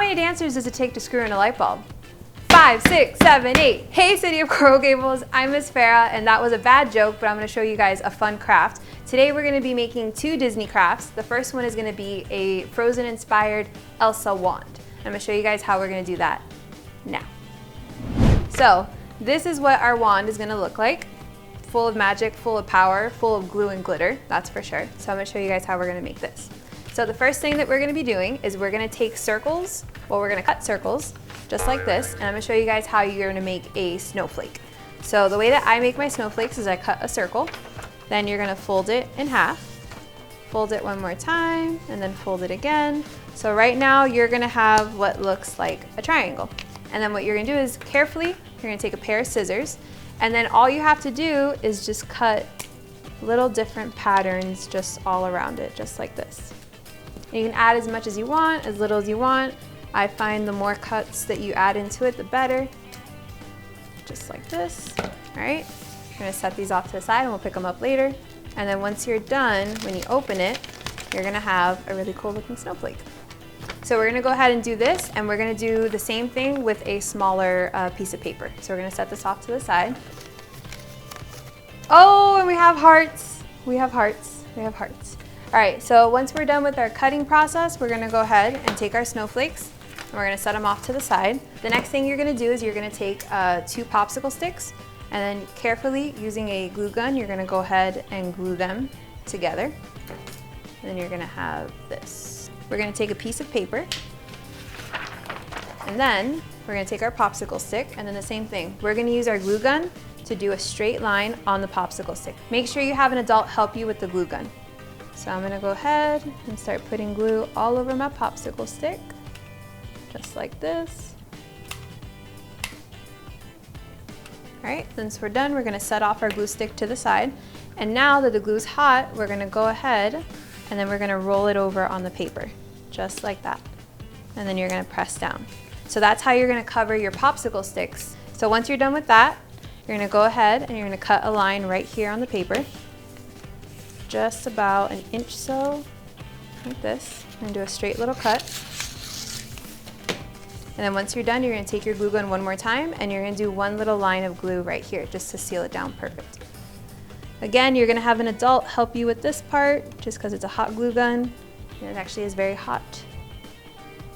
many dancers does it take to screw in a light bulb? 5, 6, 7, 8. Hey City of Coral Gables, I'm Miss Farah, and that was a bad joke, but I'm gonna show you guys a fun craft. Today we're gonna be making 2 Disney crafts. The first one is gonna be a Frozen-inspired Elsa wand. I'm gonna show you guys how we're gonna do that now. So, this is what our wand is gonna look like. Full of magic, full of power, full of glue and glitter, that's for sure. So I'm gonna show you guys how we're gonna make this. So the first thing that we're gonna be doing is we're gonna take circles, we're gonna cut circles, just like this, and I'm gonna show you guys how you're gonna make a snowflake. So the way that I make my snowflakes is I cut a circle, then you're gonna fold it in half, fold it one more time, and then fold it again. So right now you're gonna have what looks like a triangle. And then what you're gonna do is carefully, you're gonna take a pair of scissors, and then all you have to do is just cut little different patterns just all around it, just like this. And you can add as much as you want, as little as you want. I find the more cuts that you add into it, the better. Just like this, all right? You're gonna set these off to the side and we'll pick them up later. And then once you're done, when you open it, you're gonna have a really cool looking snowflake. So we're gonna go ahead and do this, and we're gonna do the same thing with a smaller piece of paper. So we're gonna set this off to the side. Oh, and we have hearts. We have hearts, we have hearts. All right, so once we're done with our cutting process, we're gonna go ahead and take our snowflakes, and we're gonna set them off to the side. The next thing you're gonna do is you're gonna take 2 popsicle sticks, and then carefully, using a glue gun, you're gonna go ahead and glue them together. And then you're gonna have this. We're gonna take a piece of paper, and then we're gonna take our popsicle stick, and then the same thing. We're gonna use our glue gun to do a straight line on the popsicle stick. Make sure you have an adult help you with the glue gun. So I'm gonna go ahead and start putting glue all over my popsicle stick, just like this. All right, since we're done, we're gonna set off our glue stick to the side. And now that the glue's hot, we're gonna go ahead and then we're gonna roll it over on the paper, just like that. And then you're gonna press down. So that's how you're gonna cover your popsicle sticks. So once you're done with that, you're gonna go ahead and you're gonna cut a line right here on the paper, just about an inch so, like this. And do a straight little cut. And then once you're done, you're gonna take your glue gun one more time, and you're gonna do one little line of glue right here, just to seal it down perfect. Again, you're gonna have an adult help you with this part, just because it's a hot glue gun, and it actually is very hot.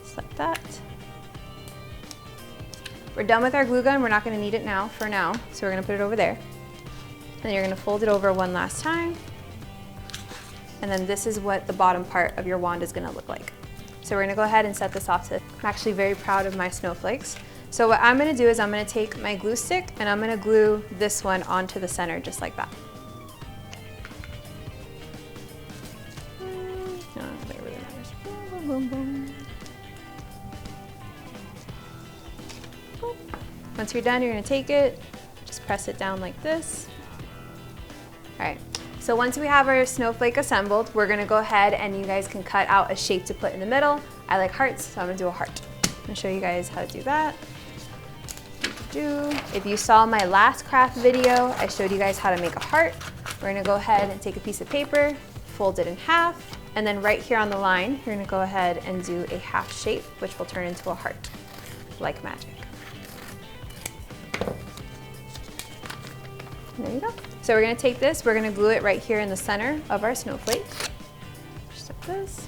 Just like that. We're done with our glue gun. We're not gonna need it now, for now, so we're gonna put it over there. Then you're gonna fold it over one last time. And then this is what the bottom part of your wand is gonna look like. So we're gonna go ahead and set this off to, I'm actually very proud of my snowflakes. So what I'm gonna do is I'm gonna take my glue stick and I'm gonna glue this one onto the center, just like that. Boom, boom. Once you're done, you're gonna take it, just press it down like this. All right, so once we have our snowflake assembled, we're gonna go ahead and you guys can cut out a shape to put in the middle. I like hearts, so I'm gonna do a heart. I'm gonna show you guys how to do that. If you saw my last craft video, I showed you guys how to make a heart. We're gonna go ahead and take a piece of paper, fold it in half, and then right here on the line, you're gonna go ahead and do a half shape, which will turn into a heart, like magic. And there you go. So we're gonna take this, we're gonna glue it right here in the center of our snowflake, just like this.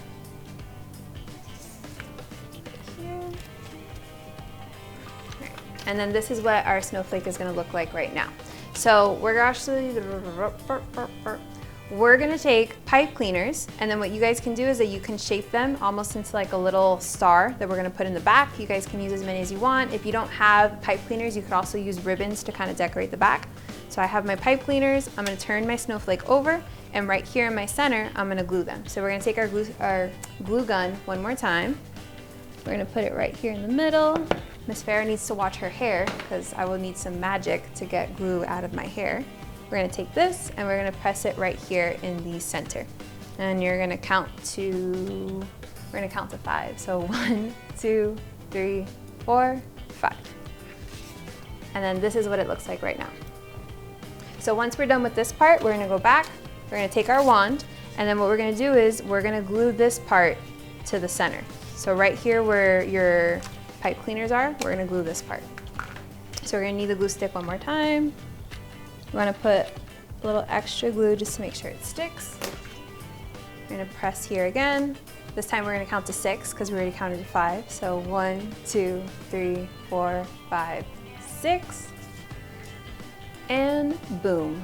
Right here. All right. And then this is what our snowflake is gonna look like right now. So we're actually, we're gonna take pipe cleaners, and then what you guys can do is that you can shape them almost into like a little star that we're gonna put in the back. You guys can use as many as you want. If you don't have pipe cleaners, you could also use ribbons to kind of decorate the back. So I have my pipe cleaners, I'm gonna turn my snowflake over, and right here in my center, I'm gonna glue them. So we're gonna take our glue gun one more time. We're gonna put it right here in the middle. Miss Farah needs to watch her hair because I will need some magic to get glue out of my hair. We're gonna take this and we're gonna press it right here in the center. And you're gonna count to, we're gonna count to 5. So 1, 2, 3, 4, 5. And then this is what it looks like right now. So once we're done with this part, we're gonna go back, we're gonna take our wand, and then what we're gonna do is we're gonna glue this part to the center. So right here where your pipe cleaners are, we're gonna glue this part. So we're gonna need the glue stick one more time. We're gonna put a little extra glue just to make sure it sticks. We're gonna press here again. This time we're gonna count to 6 because we already counted to 5. So 1, 2, 3, 4, 5, 6. And boom.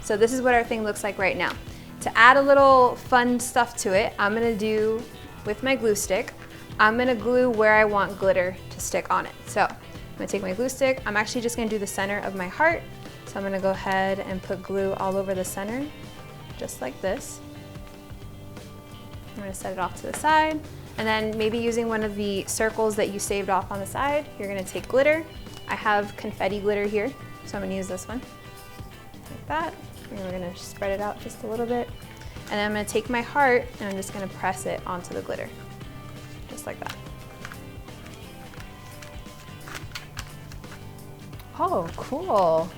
So this is what our thing looks like right now. To add a little fun stuff to it, I'm gonna do, with my glue stick, I'm gonna glue where I want glitter to stick on it. So I'm gonna take my glue stick. I'm actually just gonna do the center of my heart. So I'm gonna go ahead and put glue all over the center, just like this. I'm gonna set it off to the side. And then maybe using one of the circles that you saved off on the side, you're gonna take glitter. I have confetti glitter here, so I'm gonna use this one, like that. And we're gonna spread it out just a little bit. And then I'm gonna take my heart and I'm just gonna press it onto the glitter, just like that. Oh, cool.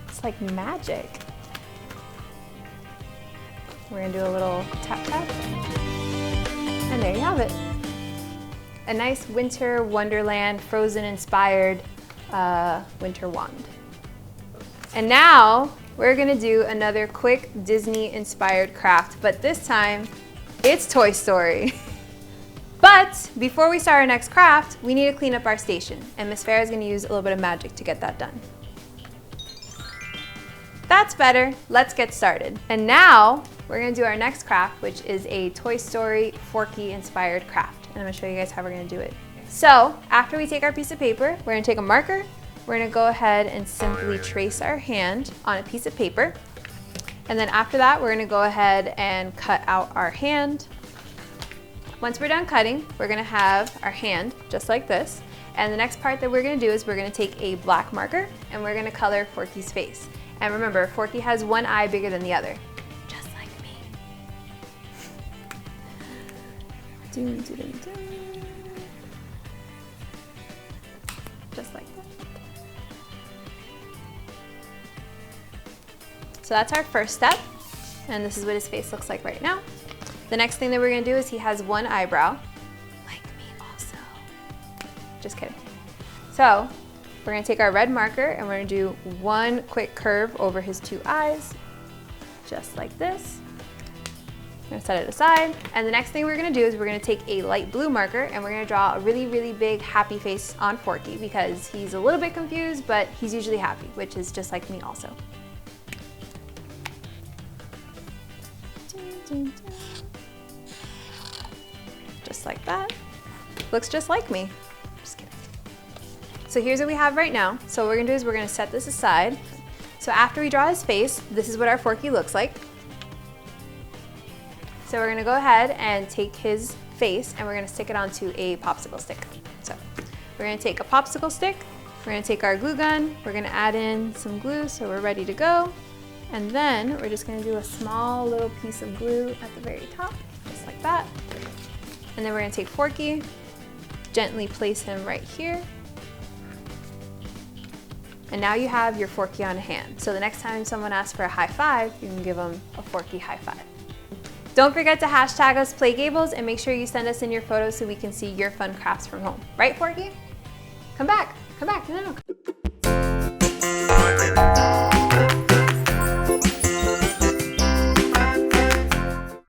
It's like magic. We're gonna do a little tap tap. And there you have it. A nice winter wonderland, Frozen inspired winter wand. And now we're gonna do another quick Disney inspired craft, but this time it's Toy Story. But before we start our next craft, we need to clean up our station, and Miss Farah is gonna use a little bit of magic to get that done. That's better, let's get started. And now we're gonna do our next craft, which is a Toy Story Forky inspired craft. And I'm gonna show you guys how we're gonna do it. So after we take our piece of paper, we're gonna take a marker, we're gonna go ahead and simply trace our hand on a piece of paper. And then after that, we're gonna go ahead and cut out our hand. Once we're done cutting, we're gonna have our hand just like this. And the next part that we're gonna do is we're gonna take a black marker and we're gonna color Forky's face. And remember, Forky has one eye bigger than the other, just like me. Just like that. So that's our first step, and this is what his face looks like right now. The next thing that we're gonna do is he has one eyebrow, like me also. Just kidding. So we're gonna take our red marker and we're gonna do one quick curve over his two eyes, just like this. I'm gonna set it aside. And the next thing we're gonna do is we're gonna take a light blue marker and we're gonna draw a really, really big happy face on Forky because he's a little bit confused, but he's usually happy, which is just like me also. Just like that. Looks just like me. Just kidding. So here's what we have right now. So what we're gonna do is we're gonna set this aside. So after we draw his face, this is what our Forky looks like. So we're gonna go ahead and take his face and we're gonna stick it onto a popsicle stick. So we're gonna take a popsicle stick, we're gonna take our glue gun, we're gonna add in some glue so we're ready to go. And then we're just gonna do a small little piece of glue at the very top, just like that. And then we're gonna take Forky, gently place him right here. And now you have your Forky on hand. So the next time someone asks for a high five, you can give them a Forky high five. Don't forget to hashtag us PlayGables and make sure you send us in your photos so we can see your fun crafts from home. Right, Forky? Come back, no.